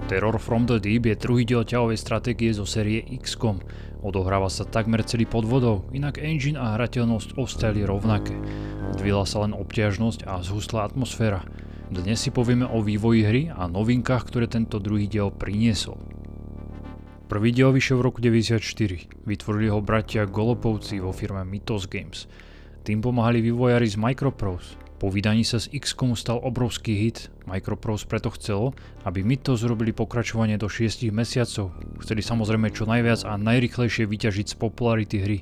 Terror from the Deep je druhý diel ťahovej stratégie zo série XCOM. Odohráva sa takmer celý pod vodou, inak engine a hrateľnosť ostali rovnaké. Zdvihla sa len obťažnosť a zhustla atmosféra. Dnes si povieme o vývoji hry a novinkách, ktoré tento druhý diel priniesol. Prvý diel vyšiel v roku 1994. Vytvorili ho bratia Golopovci vo firme Mythos Games. Tým pomáhali vývojári z Microprose. Po vydaní sa z XCOMu stal obrovský hit. Microprose preto chcelo, aby Mythos urobili pokračovanie do 6 mesiacov. Chceli samozrejme čo najviac a najrýchlejšie vyťažiť z popularity hry.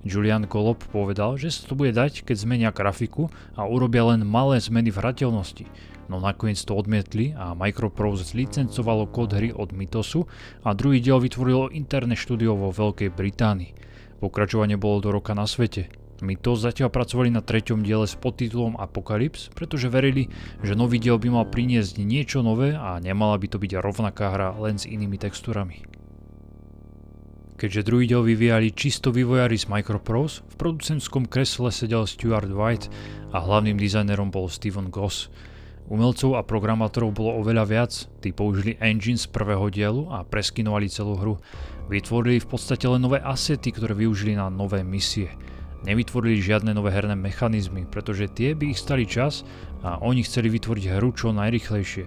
Julian Golob povedal, že sa to bude dať, keď zmenia grafiku a urobia len malé zmeny v hrateľnosti. No nakoniec to odmietli a Microprose licencovalo kód hry od Mythosu a druhý diel vytvorilo interné štúdio vo Veľkej Británii. Pokračovanie bolo do roka na svete. Mythos zatiaľ pracovali na treťom diele s podtitulom Apocalypse, pretože verili, že nový diel by mal priniesť niečo nové a nemala by to byť rovnaká hra len s inými textúrami. Keďže druhý diel vyvíjali čisto vývojári z Microprose, v producentskom kresle sedel Stuart White a hlavným dizajnerom bol Steven Goss. Umelcov a programátorov bolo oveľa viac, tí použili engine z prvého dielu a preskinovali celú hru. Vytvorili v podstate len nové asety, ktoré využili na nové misie. Nevytvorili žiadne nové herné mechanizmy, pretože tie by ich stali čas a oni chceli vytvoriť hru čo najrýchlejšie.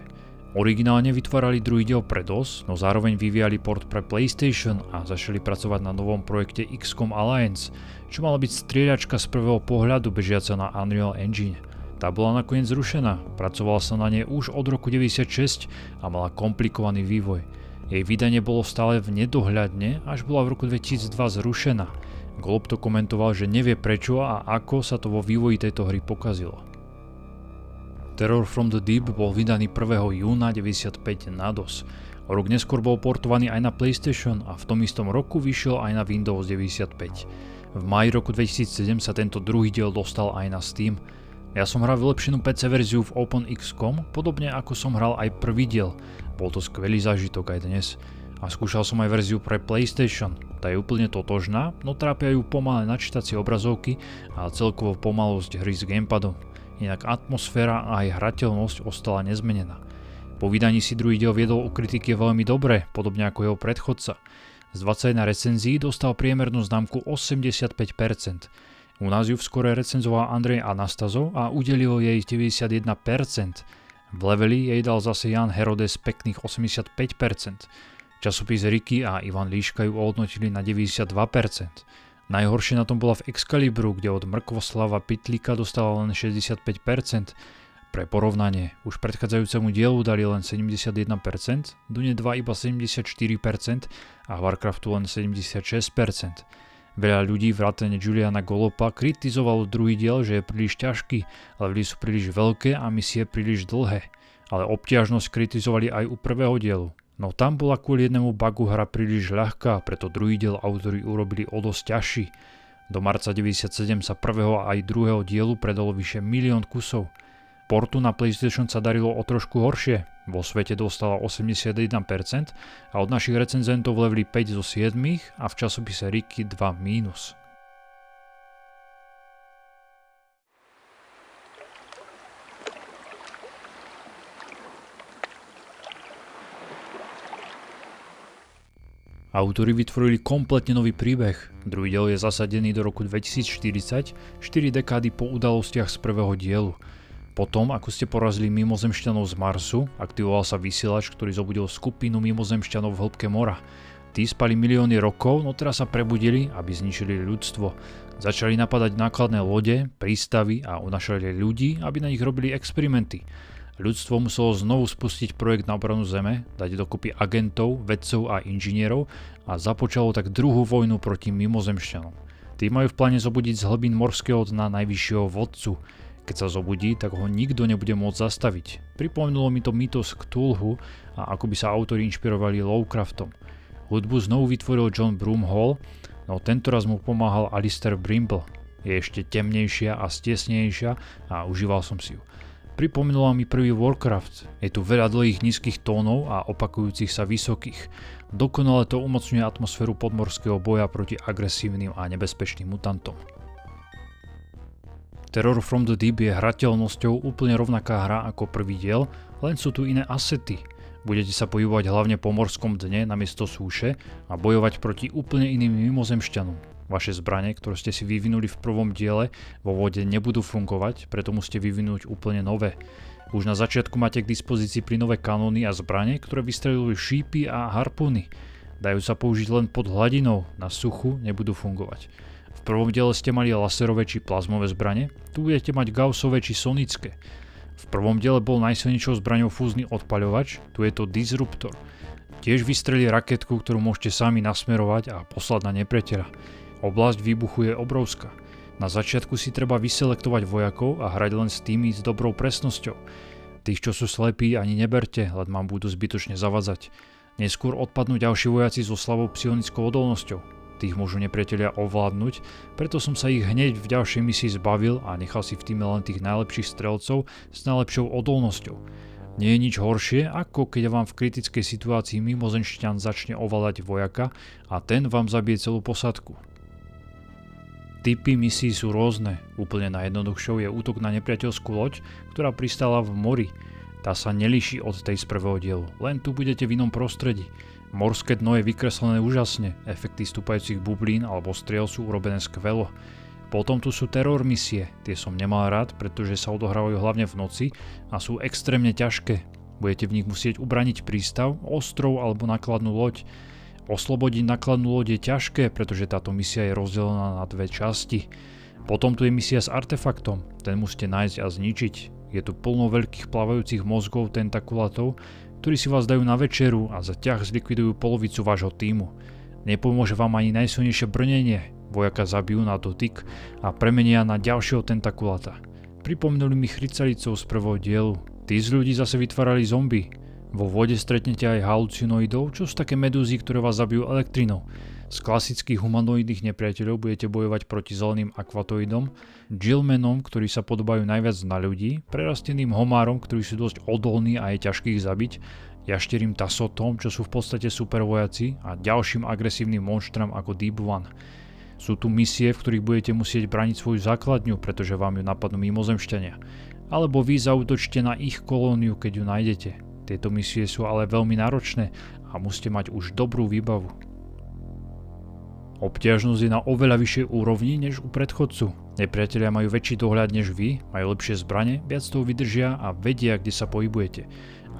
Originálne vytvárali druhý diel pre DOS, no zároveň vyvíjali port pre PlayStation a začali pracovať na novom projekte XCOM Alliance, čo mala byť strieľačka z prvého pohľadu bežiaca na Unreal Engine. Tá bola nakoniec zrušená, pracovala sa na nej už od roku 96 a mala komplikovaný vývoj. Jej vydanie bolo stále v nedohľadne, až bola v roku 2002 zrušená. Golob to komentoval, že nevie prečo a ako sa to vo vývoji tejto hry pokazilo. Terror from the Deep bol vydaný 1. júna 1995 na DOS. O rok neskôr bol portovaný aj na PlayStation a v tom istom roku vyšiel aj na Windows 95. V máji roku 2007 sa tento druhý diel dostal aj na Steam. Ja som hral vylepšenú PC verziu v OpenXCOM, podobne ako som hral aj prvý diel. Bol to skvelý zážitok aj dnes. A skúšal som aj verziu pre PlayStation. Tá je úplne totožná, no trápia ju pomalé načítacie obrazovky a celkovo pomalosť hry s gamepadom. Inak atmosféra a aj hrateľnosť ostala nezmenená. Po vydaní si druhý diel viedol u kritiky veľmi dobre, podobne ako jeho predchodca. Z 21 recenzií dostal priemernú známku 85%. U nás ju v skore recenzoval Andrej Anastazov a udelil jej 91%. V leveli jej dal zase Jan Herodes pekných 85%. Časopis Riky a Ivan Líška ju ohodnotili na 92%. Najhoršie na tom bola v Excalibru, kde od Mrkvoslava Pitlíka dostala len 65%. Pre porovnanie, už predchádzajúcemu dielu dali len 71%, Dune 2 iba 74% a Warcraftu len 76%. Veľa ľudí vrátane Juliana Golopa kritizovalo druhý diel, že je príliš ťažký, levely sú príliš veľké a misie príliš dlhé. Ale obťažnosť kritizovali aj u prvého dielu. No tam bola kvôli jednému bugu hra príliš ľahká, preto druhý diel autori urobili o dosť ťažší. Do marca 1997 sa prvého a aj druhého dielu predalo vyše 1 000 000 kusov. Portu na PlayStation sa darilo o trošku horšie, vo svete dostala 81% a od našich recenzentov v leveli 5 zo 7 a v časopise Riky 2 mínus. Autori vytvorili kompletne nový príbeh. Druhý diel je zasadený do roku 2040, 4 dekády po udalostiach z prvého dielu. Potom, ako ste porazili mimozemšťanov z Marsu, aktivoval sa vysielač, ktorý zobudil skupinu mimozemšťanov v hĺbke mora. Tí spali milióny rokov, no teraz sa prebudili, aby zničili ľudstvo. Začali napadať nákladné lode, prístavy a unášali ľudí, aby na nich robili experimenty. Ľudstvo muselo znovu spustiť projekt na obranu Zeme, dať dokopy agentov, vedcov a inžinierov a započalo tak druhú vojnu proti mimozemšťanom. Tí majú v pláne zobudiť z hlbín morského dna najvyššieho vodcu. Keď sa zobudí, tak ho nikto nebude môcť zastaviť. Pripomenulo mi to Mythos Cthulhu a ako by sa autori inšpirovali Lovecraftom. Hudbu znovu vytvoril John Broomhall, no tentoraz mu pomáhal Alistair Brimble. Je ešte temnejšia a stiesnejšia a užíval som si ju. Pripomínala mi prvý Warcraft. Je tu veľa dlhých nízkych tónov a opakujúcich sa vysokých. Dokonale to umocňuje atmosféru podmorského boja proti agresívnym a nebezpečným mutantom. Terror from the Deep je hrateľnosťou úplne rovnaká hra ako prvý diel, len sú tu iné asety. Budete sa pohybovať hlavne po morskom dne namiesto súše a bojovať proti úplne iným mimozemšťanom. Vaše zbrane, ktoré ste si vyvinuli v prvom diele, vo vode nebudú fungovať, preto musíte vyvinúť úplne nové. Už na začiatku máte k dispozícii plynové kanóny a zbrane, ktoré vystreľujú šípy a harpúny. Dajú sa použiť len pod hladinou, na suchu nebudú fungovať. V prvom diele ste mali laserové či plazmové zbrane, tu budete mať gaussové či sonické. V prvom diele bol najsilnejšou zbraňou fúzny odpaľovač, tu je to disruptor. Tiež vystrelí raketku, ktorú môžete sami nasmerovať a poslať na nepriateľa. Oblasť výbuchu je obrovská. Na začiatku si treba vyselektovať vojakov a hrať len s tými s dobrou presnosťou. Tých, čo sú slepí, ani neberte, len vám budú zbytočne zavadzať. Neskôr odpadnú ďalší vojaci so slabou psionickou odolnosťou. Tých môžu nepriatelia ovládnuť, preto som sa ich hneď v ďalšej misii zbavil a nechal si v týme len tých najlepších strelcov s najlepšou odolnosťou. Nie je nič horšie, ako keď vám v kritickej situácii mimozemšťan začne ovládať vojaka a ten vám zabije celú posádku. Typy misií sú rôzne. Úplne najjednoduchšou je útok na nepriateľskú loď, ktorá pristála v mori. Tá sa nelíši od tej z prvého dielu, len tu budete v inom prostredí. Morské dno je vykreslené úžasne, efekty stúpajúcich bublín alebo striel sú urobené skvelo. Potom tu sú terror misie, tie som nemal rád, pretože sa odohrávajú hlavne v noci a sú extrémne ťažké. Budete v nich musieť ubraniť prístav, ostrov alebo nákladnú loď. Oslobodiť nákladnú loď je ťažké, pretože táto misia je rozdelená na dve časti. Potom tu je misia s artefaktom, ten musíte nájsť a zničiť. Je tu plno veľkých plávajúcich mozgov tentakulatov, ktorí si vás dajú na večeru a za ťah zlikvidujú polovicu vášho tímu. Nepomôže vám ani najsilnejšie brnenie, vojaka zabijú na dotyk a premenia na ďalšieho tentakulata. Pripomínali mi chrycalicov z prvého dielu. Tí z ľudí zase vytvárali zombie. Vo vode stretnete aj halucinoidov, čo sú také medúzy, ktoré vás zabijú elektrinou. Z klasických humanoidných nepriateľov budete bojovať proti zeleným akvatoidom, Gillmanom, ktorí sa podobajú najviac na ľudí, prerasteným homárom, ktorí sú dosť odolní a je ťažký ich zabiť, jašterým tasotom, čo sú v podstate supervojaci a ďalším agresívnym monštrom ako Deep One. Sú tu misie, v ktorých budete musieť braniť svoju základňu, pretože vám ju napadnú mimozemšťania. Alebo vy zaútočte na ich kolóniu, keď ju nájdete. Tieto misie sú ale veľmi náročné a musíte mať už dobrú výbavu. Obťažnosť je na oveľa vyššej úrovni než u predchodcu. Nepriatelia majú väčší dohľad než vy, majú lepšie zbrane, viac toho vydržia a vedia, kde sa pohybujete.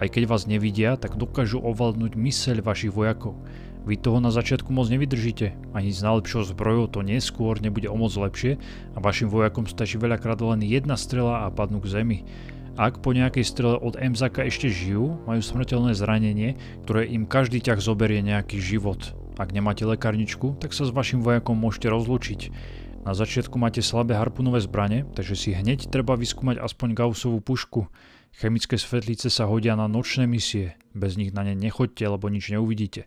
Aj keď vás nevidia, tak dokážu ovládnuť myseľ vašich vojakov. Vy toho na začiatku moc nevydržíte, ani s najlepšou zbrojou to neskôr nebude o moc lepšie a vašim vojakom stačí veľakrát len jedna strela a padnú k zemi. Ak po nejakej strele od Emzaka ešte žijú, majú smrteľné zranenie, ktoré im každý ťah zoberie nejaký život. Ak nemáte lekárničku, tak sa s vašim vojakom môžete rozlúčiť. Na začiatku máte slabé harpunové zbrane, takže si hneď treba vyskúmať aspoň gaussovú pušku. Chemické svetlice sa hodia na nočné misie, bez nich na ne nechoďte, lebo nič neuvidíte.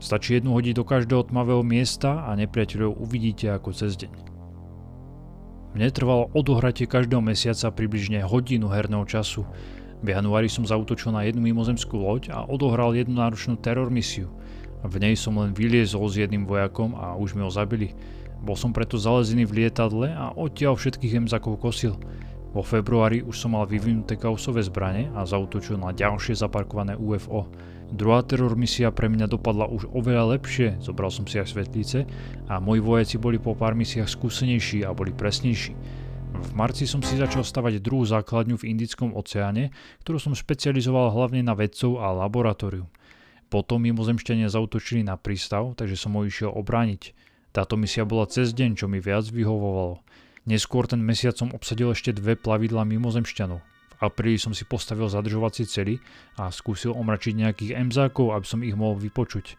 Stačí jednu hodiť do každého tmavého miesta a nepriateľov uvidíte ako cez deň. Mne trvalo odohratie každého mesiaca približne hodinu herného času. V januári som zaútočil na jednu mimozemskú loď a odohral jednu náročnú terror misiu. V nej som len vyliezol s jedným vojakom a už mi ho zabili. Bol som preto zalezený v lietadle a odtiaľ všetkých Emzakov kosil. Vo februári už som mal vyvinuté gaussové zbrane a zaútočil na ďalšie zaparkované UFO. Druhá terror misia pre mňa dopadla už oveľa lepšie, zobral som si aj svetlice a moji vojaci boli po pár misiách skúsenejší a boli presnejší. V marci som si začal stavať druhú základňu v Indickom oceáne, ktorú som špecializoval hlavne na vedcov a laboratórium. Potom mimozemšťania zaútočili na prístav, takže som ho išiel obrániť. Táto misia bola cez deň, čo mi viac vyhovovalo. Neskôr ten mesiac som obsadil ešte dve plavidlá mimozemšťanov. V apríli som si postavil zadržovacie cely a skúsil omračiť nejakých Emzákov, aby som ich mohol vypočuť.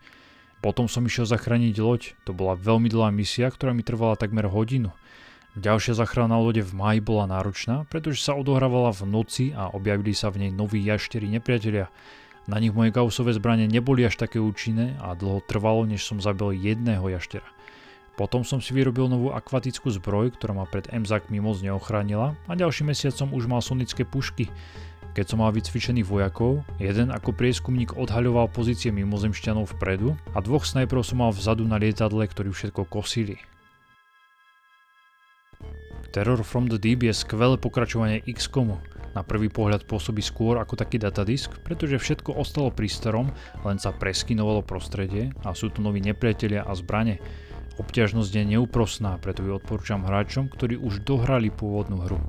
Potom som išiel zachrániť loď, to bola veľmi dlhá misia, ktorá mi trvala takmer hodinu. Ďalšia záchrana lode v máji bola náročná, pretože sa odohrávala v noci a objavili sa v nej noví jašteri nepriatelia. Na nich moje gaussové zbrane neboli až také účinné a dlho trvalo, než som zabil jedného jaštera. Potom som si vyrobil novú akvatickú zbroj, ktorá ma pred Emzakmi moc neochránila a ďalší mesiac som už mal sonické pušky. Keď som mal vycvičených vojakov, jeden ako prieskumník odhaľoval pozície mimozemšťanov vpredu a dvoch snajperov som mal vzadu na lietadle, ktorí všetko kosili. Terror from the Deep je skvelé pokračovanie XCOMu. Na prvý pohľad pôsobí skôr ako taký datadisk, pretože všetko ostalo pri starom, len sa preskinovalo prostredie a sú tu noví nepriatelia a zbrane. Obťažnosť je neúprosná, preto ju odporúčam hráčom, ktorí už dohrali pôvodnú hru.